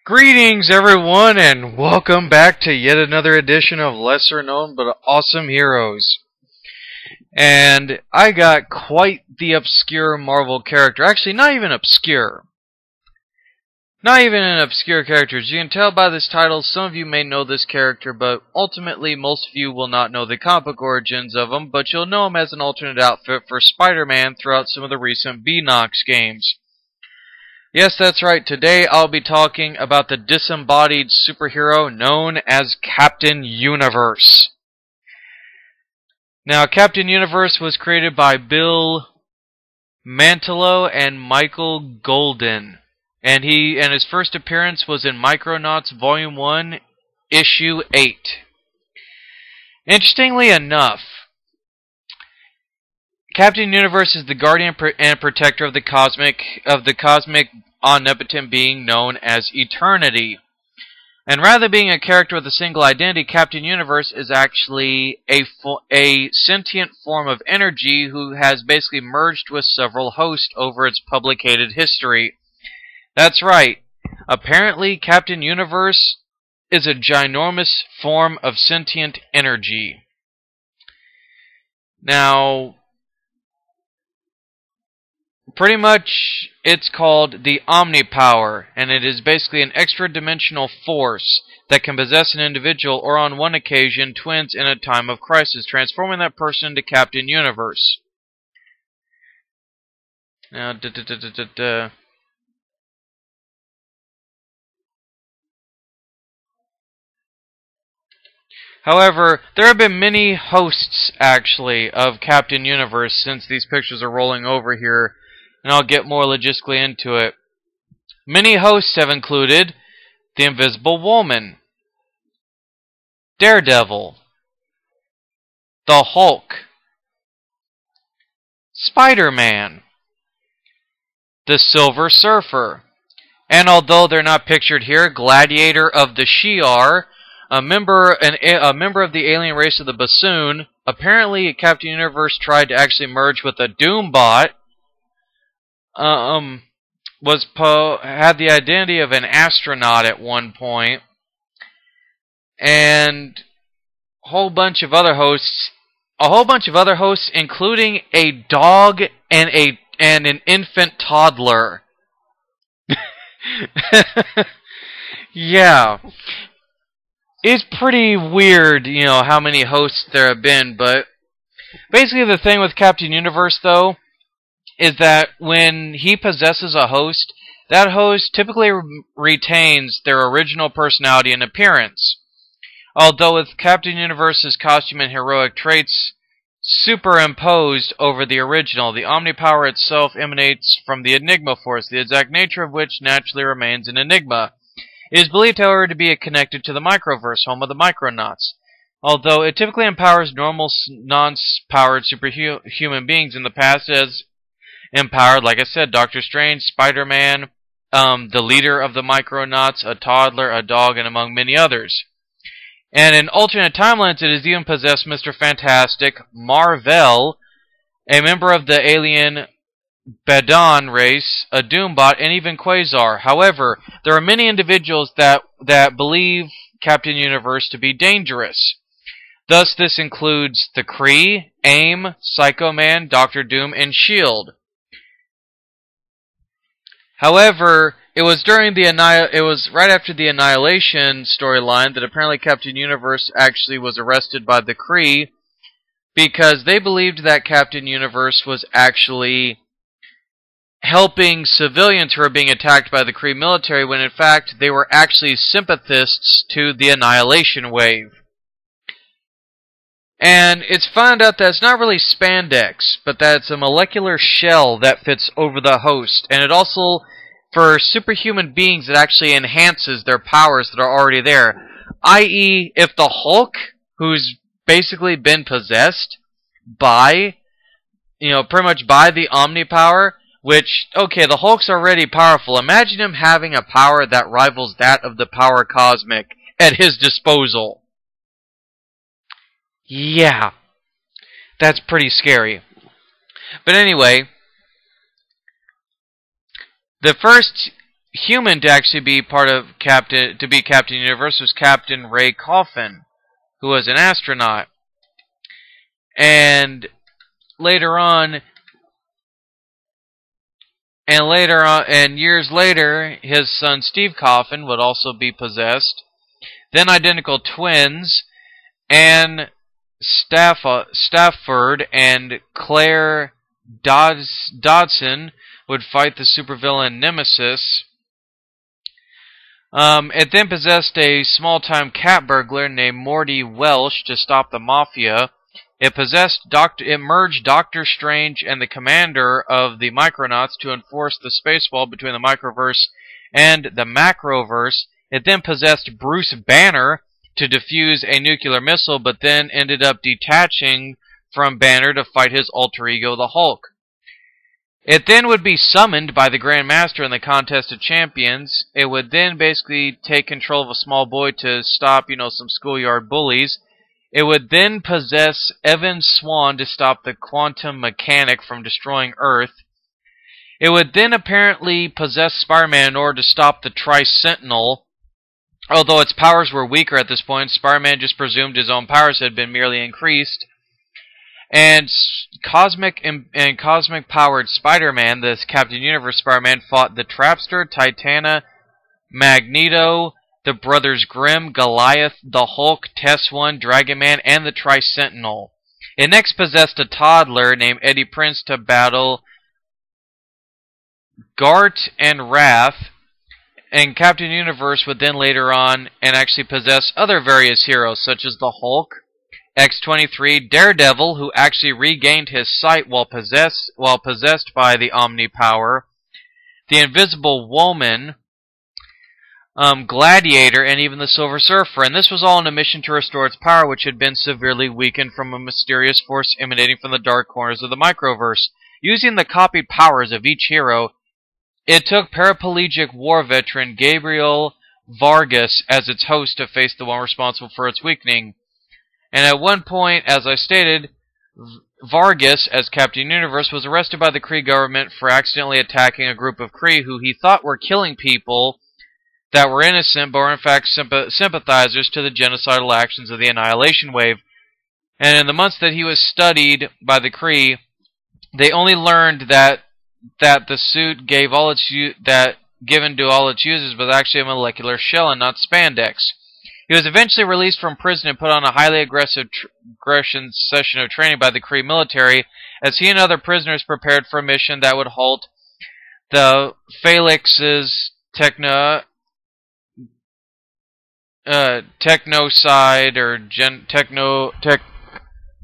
Greetings, everyone, and welcome back to yet another edition of Lesser Known But Awesome Heroes. And I got quite the obscure Marvel character. Actually, not even obscure. Not even an obscure character. As you can tell by this title, some of you may know this character, but ultimately most of you will not know the comic book origins of him, but you'll know him as an alternate outfit for Spider-Man throughout some of the recent Beenox games. Yes, that's right. Today I'll be talking about the disembodied superhero known as Captain Universe. Now, Captain Universe was created by Bill Mantlo and Michael Golden, and his first appearance was in Micronauts Volume 1, Issue 8. Interestingly enough, Captain Universe is the guardian and protector of the cosmic omnipotent being known as Eternity. And rather than being a character with a single identity, Captain Universe is actually a sentient form of energy who has basically merged with several hosts over its publicated history. That's right. Apparently, Captain Universe is a ginormous form of sentient energy. Now, pretty much, it's called the Omnipower, and it is basically an extra-dimensional force that can possess an individual, or on one occasion, twins in a time of crisis, transforming that person into Captain Universe. Now, However, there have been many hosts, actually, of Captain Universe since these pictures are rolling over here, and I'll get more logistically into it. Many hosts have included the Invisible Woman, Daredevil, the Hulk, Spider-Man, the Silver Surfer, and although they're not pictured here, Gladiator of the Shi'ar, a member of the alien race of the Bassoon. Apparently, Captain Universe tried to actually merge with a Doombot. Had the identity of an astronaut at one point, and a whole bunch of other hosts, including a dog and an infant toddler. Yeah. It's pretty weird, how many hosts there have been, but basically the thing with Captain Universe, though, is that when he possesses a host, that host typically retains their original personality and appearance. Although with Captain Universe's costume and heroic traits superimposed over the original, the Omnipower itself emanates from the Enigma Force, the exact nature of which naturally remains an enigma. It is believed, however, to be connected to the Microverse, home of the Micronauts. Although it typically empowers normal, non-powered superhuman beings, in the past it has empowered, like I said, Doctor Strange, Spider-Man, the leader of the Micronauts, a toddler, a dog, and among many others. And in alternate timelines, it has even possessed Mr. Fantastic, Mar-Vell, a member of the alien Badon race, a Doombot, and even Quasar. However, there are many individuals that believe Captain Universe to be dangerous. Thus, this includes the Kree, AIM, Psycho Man, Doctor Doom, and S.H.I.E.L.D. However, it was right after the Annihilation storyline that apparently Captain Universe actually was arrested by the Kree because they believed that Captain Universe was actually helping civilians who were being attacked by the Kree military when in fact they were actually sympathists to the Annihilation Wave. And it's found out that it's not really spandex, but that it's a molecular shell that fits over the host. And it also, for superhuman beings, it actually enhances their powers that are already there. I.e., if the Hulk, who's basically been possessed by, pretty much by the Omnipower, which, okay, the Hulk's already powerful. Imagine him having a power that rivals that of the Power Cosmic at his disposal. Yeah, that's pretty scary. But anyway, the first human to actually be Captain Universe was Captain Ray Coffin, who was an astronaut. And later on, and years later, his son Steve Coffin would also be possessed. Then identical twins, Anne Stafford and Claire Dodson, would fight the supervillain Nemesis. It then possessed a small-time cat burglar named Morty Welsh to stop the Mafia. It merged Doctor Strange and the commander of the Micronauts to enforce the space wall between the Microverse and the Macroverse. It then possessed Bruce Banner to defuse a nuclear missile, but then ended up detaching from Banner to fight his alter ego, the Hulk. It then would be summoned by the Grand Master in the Contest of Champions. It would then basically take control of a small boy to stop, some schoolyard bullies. It would then possess Evan Swan to stop the quantum mechanic from destroying Earth. It would then apparently possess Spider-Man in order to stop the Tri-Sentinel. Although its powers were weaker at this point, Spider-Man just presumed his own powers had been merely increased. And cosmic-powered Spider-Man, this Captain Universe Spider-Man, fought the Trapster, Titana, Magneto, the Brothers Grimm, Goliath, the Hulk, Tess-1, Dragon Man, and the Tri-Sentinel. It next possessed a toddler named Eddie Prince to battle Gart and Wrath, and Captain Universe would then later on and actually possess other various heroes, such as the Hulk, X-23, Daredevil, who actually regained his sight while possessed by the Omni Power, the Invisible Woman, Gladiator, and even the Silver Surfer. And this was all in a mission to restore its power, which had been severely weakened from a mysterious force emanating from the dark corners of the Microverse. Using the copied powers of each hero, it took paraplegic war veteran Gabriel Vargas as its host to face the one responsible for its weakening. And at one point, as I stated, Vargas, as Captain Universe, was arrested by the Kree government for accidentally attacking a group of Kree who he thought were killing people that were innocent, but were in fact sympathizers to the genocidal actions of the Annihilation Wave. And in the months that he was studied by the Kree, they only learned that the suit given to all its users was actually a molecular shell and not spandex. He was eventually released from prison and put on a highly aggressive session of training by the Kree military, as he and other prisoners prepared for a mission that would halt the Phalanx's technocide or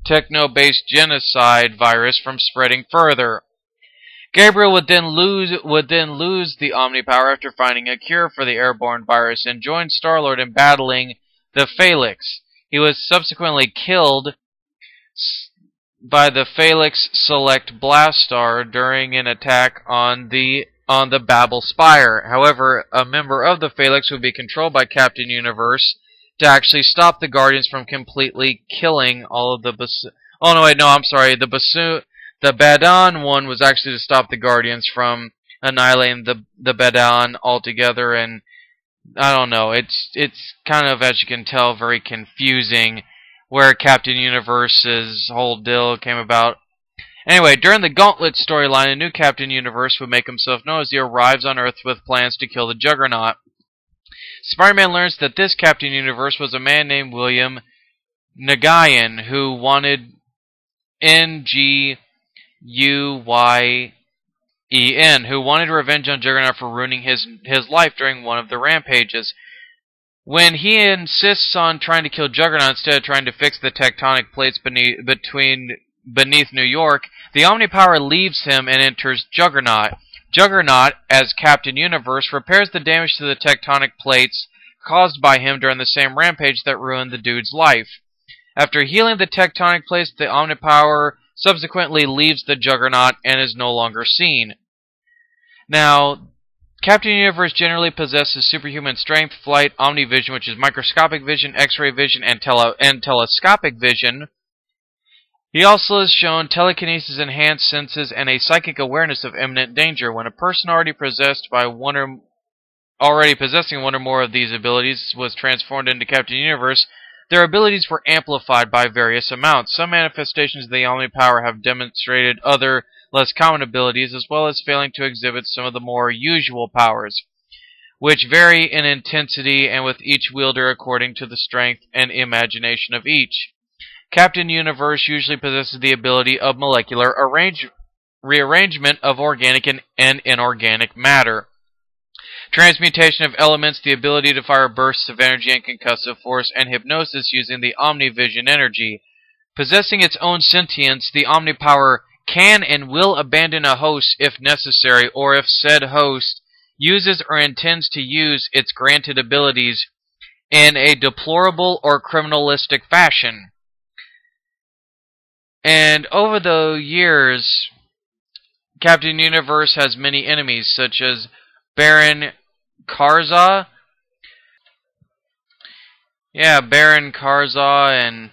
techno-based genocide virus from spreading further. Gabriel would then lose the Omni Power after finding a cure for the airborne virus and joined Star-Lord in battling the Phalanx. He was subsequently killed by the Phalanx Select Blastar during an attack on the Babel Spire. However, a member of the Phalanx would be controlled by Captain Universe to actually stop the Guardians from completely killing all of the The Badon one was actually to stop the Guardians from annihilating the Badon altogether, and I don't know, it's kind of, as you can tell, very confusing where Captain Universe's whole deal came about. Anyway, during the Gauntlet storyline, a new Captain Universe would make himself known as he arrives on Earth with plans to kill the Juggernaut. Spider-Man learns that this Captain Universe was a man named William Nagayan, who wanted who wanted revenge on Juggernaut for ruining his life during one of the rampages. When he insists on trying to kill Juggernaut instead of trying to fix the tectonic plates beneath New York, the Omnipower leaves him and enters Juggernaut. Juggernaut, as Captain Universe, repairs the damage to the tectonic plates caused by him during the same rampage that ruined the dude's life. After healing the tectonic plates, the Omnipower subsequently leaves the Juggernaut and is no longer seen. Now, Captain Universe generally possesses superhuman strength, flight, omnivision, which is microscopic vision, X-ray vision, and telescopic vision. He also has shown telekinesis, enhanced senses, and a psychic awareness of imminent danger. When a person already possessed by one already possessing one or more of these abilities was transformed into Captain Universe, their abilities were amplified by various amounts. Some manifestations of the Omnipower have demonstrated other, less common abilities, as well as failing to exhibit some of the more usual powers, which vary in intensity and with each wielder according to the strength and imagination of each. Captain Universe usually possesses the ability of molecular rearrangement of organic and inorganic matter, transmutation of elements, the ability to fire bursts of energy and concussive force, and hypnosis using the Omnivision energy. Possessing its own sentience, the Omnipower can and will abandon a host if necessary, or if said host uses or intends to use its granted abilities in a deplorable or criminalistic fashion. And over the years, Captain Universe has many enemies, such as Baron Karza. Yeah, Baron Karza and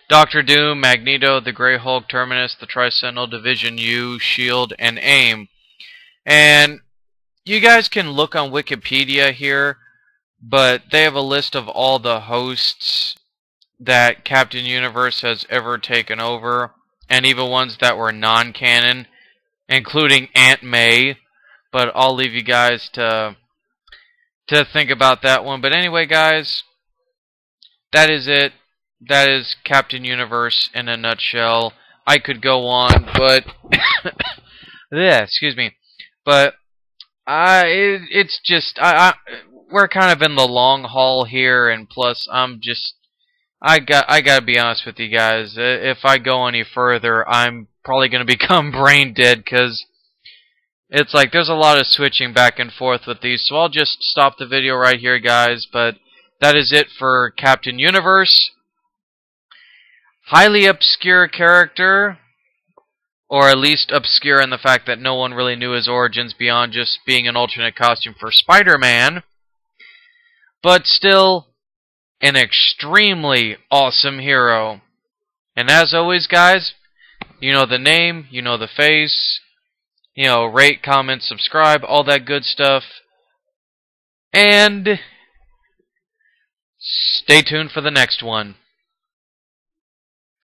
Doctor Doom, Magneto, the Grey Hulk, Terminus, the Tri-Sentinel, Division U, S.H.I.E.L.D., and AIM. And you guys can look on Wikipedia here, but they have a list of all the hosts that Captain Universe has ever taken over, and even ones that were non-canon, including Aunt May. But I'll leave you guys to think about that one. But anyway, guys, that is it. That is Captain Universe in a nutshell. I could go on, but yeah, excuse me. But it's just we're kind of in the long haul here, and plus I gotta be honest with you guys. If I go any further, I'm probably gonna become brain dead, because it's like there's a lot of switching back and forth with these. So I'll just stop the video right here, guys. But that is it for Captain Universe. Highly obscure character, or at least obscure in the fact that no one really knew his origins beyond just being an alternate costume for Spider-Man. But still, an extremely awesome hero. And as always, guys, you know the name, you know the face, you know, rate, comment, subscribe, all that good stuff. And stay tuned for the next one.